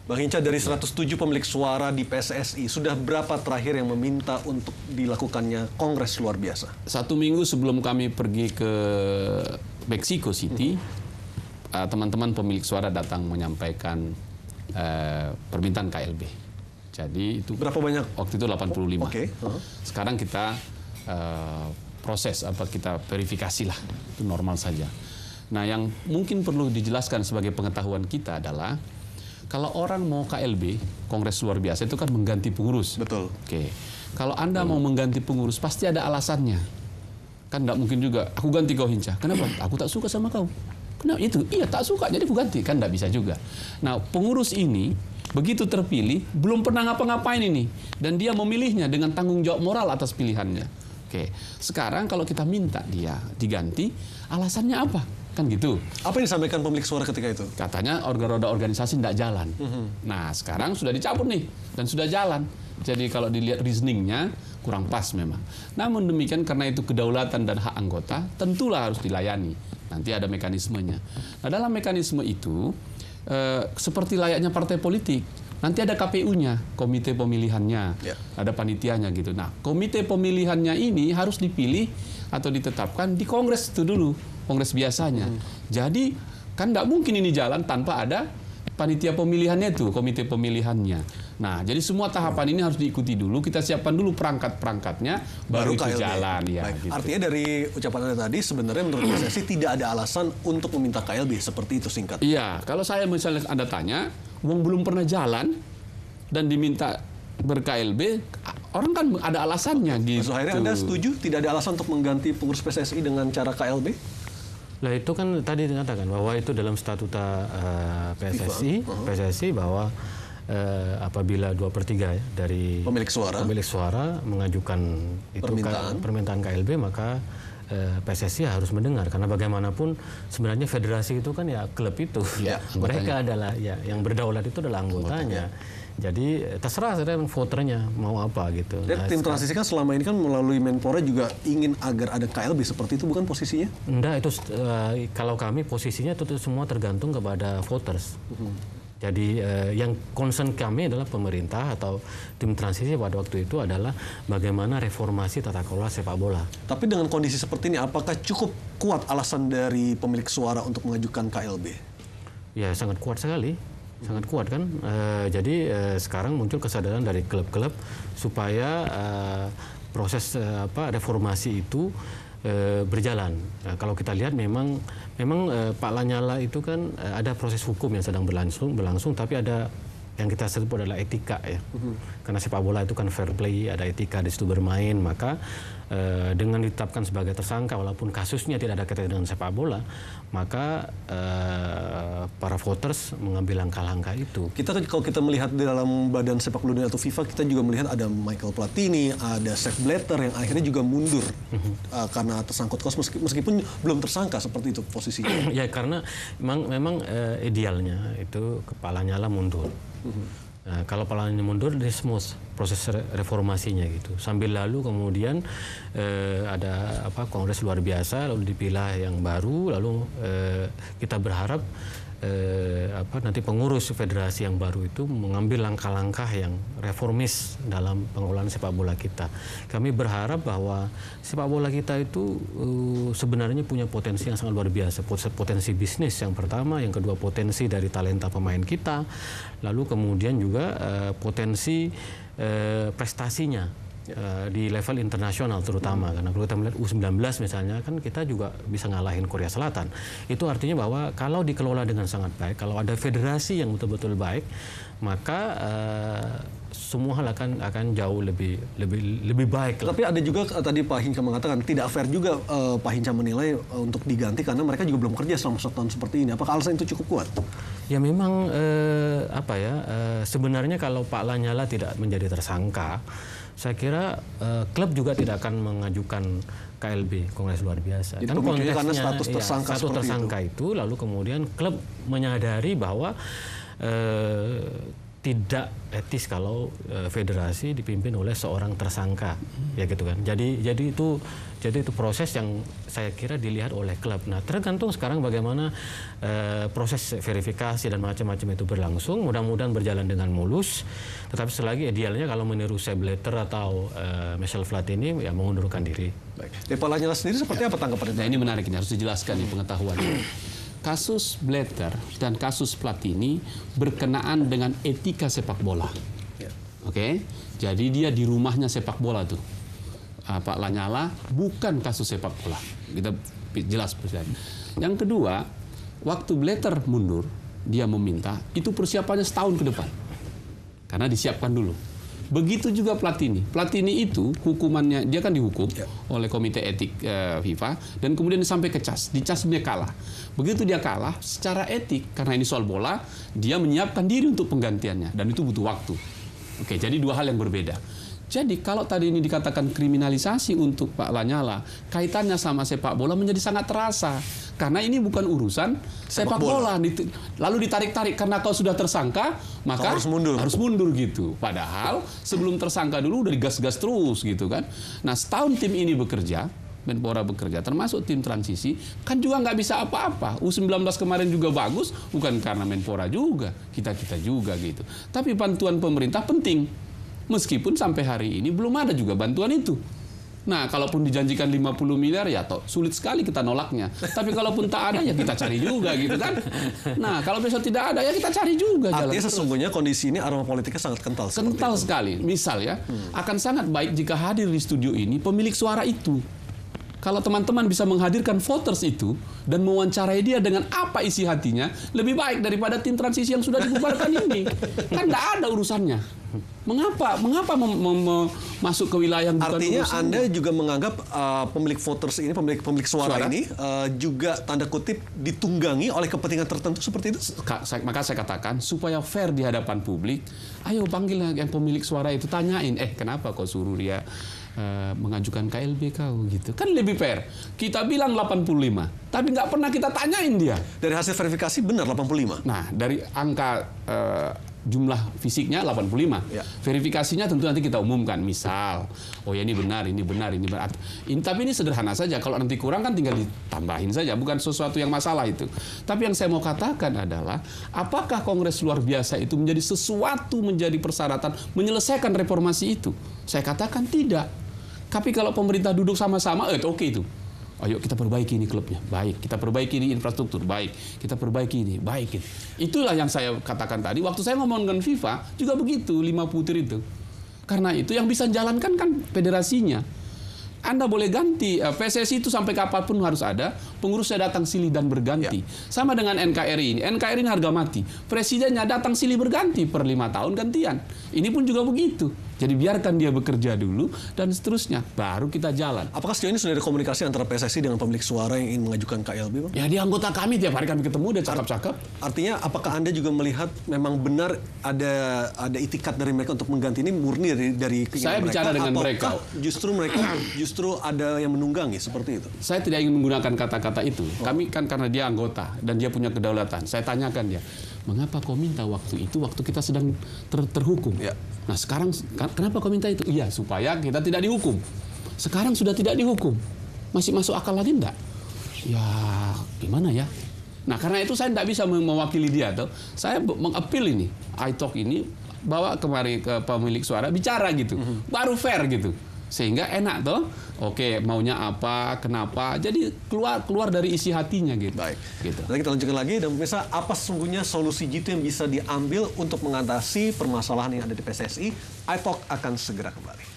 Bang Hinca, dari 107 pemilik suara di PSSI, sudah berapa terakhir yang meminta untuk dilakukannya kongres luar biasa? 1 minggu sebelum kami pergi ke Mexico City, teman-teman pemilik suara datang menyampaikan permintaan KLB. Jadi itu berapa banyak? Waktu itu 85. Oke. Sekarang kita proses kita verifikasi lah, itu normal saja. Nah, yang mungkin perlu dijelaskan sebagai pengetahuan kita adalah kalau orang mau KLB, Kongres Luar Biasa, itu kan mengganti pengurus. Betul. Oke. Kalau Anda mau mengganti pengurus, pasti ada alasannya. Kan nggak mungkin juga, aku ganti kau Hinca. Kenapa? Aku tak suka sama kau. Kenapa? Itu, iya tak suka, jadi aku ganti. Kan nggak bisa juga. Nah, pengurus ini, begitu terpilih, belum pernah ngapa-ngapain ini. Dan dia memilihnya dengan tanggung jawab moral atas pilihannya. Oke. Sekarang kalau kita minta dia diganti, alasannya apa? Kan gitu. Apa yang disampaikan pemilik suara ketika itu? Katanya roda organisasi tidak jalan. Nah, sekarang sudah dicabut nih dan sudah jalan. Jadi kalau dilihat reasoningnya kurang pas memang. Namun demikian karena itu kedaulatan dan hak anggota, tentulah harus dilayani. Nanti ada mekanismenya. Nah, dalam mekanisme itu seperti layaknya partai politik. Nanti ada KPU-nya, komite pemilihannya, ada panitianya gitu. Nah, komite pemilihannya ini harus dipilih atau ditetapkan di kongres itu dulu, kongres biasanya. Jadi kan tidak mungkin ini jalan tanpa ada panitia pemilihannya itu, komite pemilihannya. Nah, jadi semua tahapan ini harus diikuti dulu. Kita siapkan dulu perangkat-perangkatnya, baru itu KLB jalan. Ya, gitu. Artinya dari ucapan Anda tadi, sebenarnya menurut PSSI tidak ada alasan untuk meminta KLB, seperti itu singkat. Iya, kalau saya misalnya Anda tanya, uang belum pernah jalan dan diminta ber-KLB, orang kan ada alasannya gitu. Mas Zuhairi, Anda setuju tidak ada alasan untuk mengganti pengurus PSSI dengan cara KLB? Lah itu kan tadi dikatakan bahwa itu dalam statuta PSSI bahwa apabila 2/3 ya, dari pemilik suara mengajukan permintaan KLB, maka PSSI harus mendengar, karena bagaimanapun sebenarnya federasi itu kan ya klub itu, mereka adalah ya yang berdaulat itu adalah anggotanya. Jadi terserah voternya mau apa gitu. Dan tim transisi kan selama ini kan melalui Menpora juga ingin agar ada KLB seperti itu, bukan posisinya? Enggak, itu kalau kami posisinya itu semua tergantung kepada voters. Jadi yang concern kami adalah pemerintah atau tim transisi pada waktu itu adalah bagaimana reformasi tata kelola sepak bola. Tapi dengan kondisi seperti ini, apakah cukup kuat alasan dari pemilik suara untuk mengajukan KLB? Ya, sangat kuat sekali. Sangat kuat kan. Jadi sekarang muncul kesadaran dari klub-klub supaya proses reformasi itu berjalan. Nah, kalau kita lihat memang Pak Lanyala itu kan ada proses hukum yang sedang berlangsung, tapi ada yang kita sebut adalah etika ya. Karena sepak bola itu kan fair play, ada etika di situ bermain, maka dengan ditetapkan sebagai tersangka walaupun kasusnya tidak ada kaitan dengan sepak bola, maka para voters mengambil langkah-langkah itu. Kalau kita melihat di dalam Badan Sepak Bola Dunia atau FIFA, kita juga melihat ada Michael Platini, ada Sepp Blatter yang akhirnya juga mundur karena tersangkut kasus meskipun belum tersangka, seperti itu posisinya. Ya, karena memang idealnya itu Pak Lanyala mundur. Nah, kalau Pak Lanyala mundur, dia smooth proses reformasinya gitu. Sambil lalu kemudian ada kongres luar biasa, lalu dipilih yang baru, lalu kita berharap nanti pengurus federasi yang baru itu mengambil langkah-langkah yang reformis dalam pengelolaan sepak bola kita. Kami berharap bahwa sepak bola kita itu sebenarnya punya potensi yang sangat luar biasa. Potensi bisnis yang pertama, yang kedua potensi dari talenta pemain kita, lalu kemudian juga potensi prestasinya di level internasional terutama, karena kalau kita melihat U19 misalnya kan kita juga bisa ngalahin Korea Selatan. Itu artinya bahwa kalau dikelola dengan sangat baik, kalau ada federasi yang betul-betul baik, maka semua hal akan jauh lebih baik. Tapi ada juga tadi Pak Hinca mengatakan tidak fair juga, Pak Hinca menilai untuk diganti karena mereka juga belum kerja selama 1 tahun seperti ini. Apakah alasan itu cukup kuat? Ya memang sebenarnya kalau Pak Lanyala tidak menjadi tersangka, saya kira klub juga tidak akan mengajukan KLB, Kongres Luar Biasa. Kan konteksnya karena status tersangka itu, lalu kemudian klub menyadari bahwa tidak etis kalau federasi dipimpin oleh seorang tersangka, ya gitu kan. Jadi Jadi itu proses yang saya kira dilihat oleh klub. Nah, tergantung sekarang bagaimana proses verifikasi dan macam-macam itu berlangsung. Mudah-mudahan berjalan dengan mulus. Tetapi selagi idealnya kalau meniru Sepp Blatter atau Michel Platini ya mengundurkan diri. Baik. Dari Pak Lanyala sendiri seperti apa tanggapan itu? Nah, ini menarik, ini harus dijelaskan nih pengetahuan. Kasus Blatter dan kasus Platini berkenaan dengan etika sepak bola. Ya. Oke, jadi dia di rumahnya sepak bola tuh. Pak Lanyala bukan kasus sepak bola. Kita jelas Presiden. Yang kedua, waktu Blatter mundur, dia meminta itu persiapannya setahun ke depan. Karena disiapkan dulu. Begitu juga Platini. Platini itu hukumannya, dia kan dihukum oleh Komite Etik FIFA dan kemudian sampai ke CAS. Di CAS dia kalah. Begitu dia kalah, secara etik, karena ini soal bola, dia menyiapkan diri untuk penggantiannya. Dan itu butuh waktu. Oke, jadi dua hal yang berbeda. Jadi kalau tadi ini dikatakan kriminalisasi untuk Pak Lanyala, kaitannya sama sepak bola menjadi sangat terasa. Karena ini bukan urusan sepak bola. Lalu ditarik-tarik karena kau sudah tersangka, maka harus mundur gitu. Padahal sebelum tersangka dulu udah digas-gas terus gitu kan. Nah, setahun tim ini bekerja, Menpora bekerja, termasuk tim transisi, kan juga nggak bisa apa-apa. U19 kemarin juga bagus, bukan karena Menpora juga, kita-kita juga gitu. Tapi bantuan pemerintah penting. Meskipun sampai hari ini belum ada juga bantuan itu. Nah, kalaupun dijanjikan 50 miliar ya sulit sekali kita nolaknya. Tapi kalaupun tak ada ya kita cari juga gitu kan. Nah, kalau besok tidak ada ya kita cari juga. Artinya sesungguhnya kondisi ini aroma politiknya sangat kental. Kental sekali. Misal ya, akan sangat baik jika hadir di studio ini pemilik suara itu. Kalau teman-teman bisa menghadirkan voters itu dan mewawancarai dia dengan apa isi hatinya, lebih baik daripada tim transisi yang sudah dibubarkan ini. Kan nggak ada urusannya. Mengapa masuk ke wilayah yang bukan artinya urusannya? Anda juga menganggap pemilik voters ini, pemilik suara ini juga tanda kutip ditunggangi oleh kepentingan tertentu seperti itu? Maka saya katakan supaya fair di hadapan publik, ayo panggil yang pemilik suara itu, tanyain, kenapa kau suruh dia mengajukan KLB kau gitu. Kan lebih fair. Kita bilang 85, tapi nggak pernah kita tanyain dia. Dari hasil verifikasi benar 85. Nah, dari angka jumlah fisiknya 85. Ya. Verifikasinya tentu nanti kita umumkan. Misal, oh ya ini benar, ini benar, ini benar. Tapi ini sederhana saja. Kalau nanti kurang kan tinggal ditambahin saja. Bukan sesuatu yang masalah itu. Tapi yang saya mau katakan adalah, apakah Kongres luar biasa itu menjadi sesuatu, menjadi persyaratan menyelesaikan reformasi itu? Saya katakan tidak. Tapi kalau pemerintah duduk sama-sama, oke itu. Ayo kita perbaiki ini klubnya, baik. Kita perbaiki ini infrastruktur, baik. Kita perbaiki ini, baik. Itulah yang saya katakan tadi. Waktu saya ngomong dengan FIFA, juga begitu, 5 putir itu. Karena itu yang bisa jalankan kan federasinya. Anda boleh ganti, PSSI itu sampai kapanpun harus ada, pengurusnya datang silih dan berganti. Sama dengan NKRI ini. NKRI ini harga mati. Presidennya datang silih berganti per 5 tahun gantian. Ini pun juga begitu. Jadi biarkan dia bekerja dulu dan seterusnya. Baru kita jalan. Apakah sejauh ini sudah ada komunikasi antara PSSI dengan pemilik suara yang ingin mengajukan KLB, Bang? Ya, dia anggota kami, tiap hari kami ketemu, dia cakep-cakep. Artinya apakah Anda juga melihat memang benar ada itikat dari mereka untuk mengganti ini murni dari keinginan saya mereka? Bicara dengan mereka. Justru ada yang menunggangi seperti itu? Saya tidak ingin menggunakan kata-kata itu. Kami kan karena dia anggota dan dia punya kedaulatan. Saya tanyakan dia, mengapa kau minta waktu itu waktu kita sedang terhukum? Ya. Nah sekarang kenapa kau minta itu? Iya supaya kita tidak dihukum. Sekarang sudah tidak dihukum. Masih masuk akal lagi enggak? Ya gimana ya? Nah karena itu saya tidak bisa mewakili dia. Saya mengapil ini. iTalk ini bawa kemari ke pemilik suara bicara gitu. Baru fair gitu. Sehingga enak toh. Oke, maunya apa, kenapa. Jadi keluar dari isi hatinya gitu. Baik. Gitu. Nanti kita lanjutkan lagi dan pemirsa, apa sesungguhnya solusi jitu yang bisa diambil untuk mengatasi permasalahan yang ada di PSSI? iTalk akan segera kembali.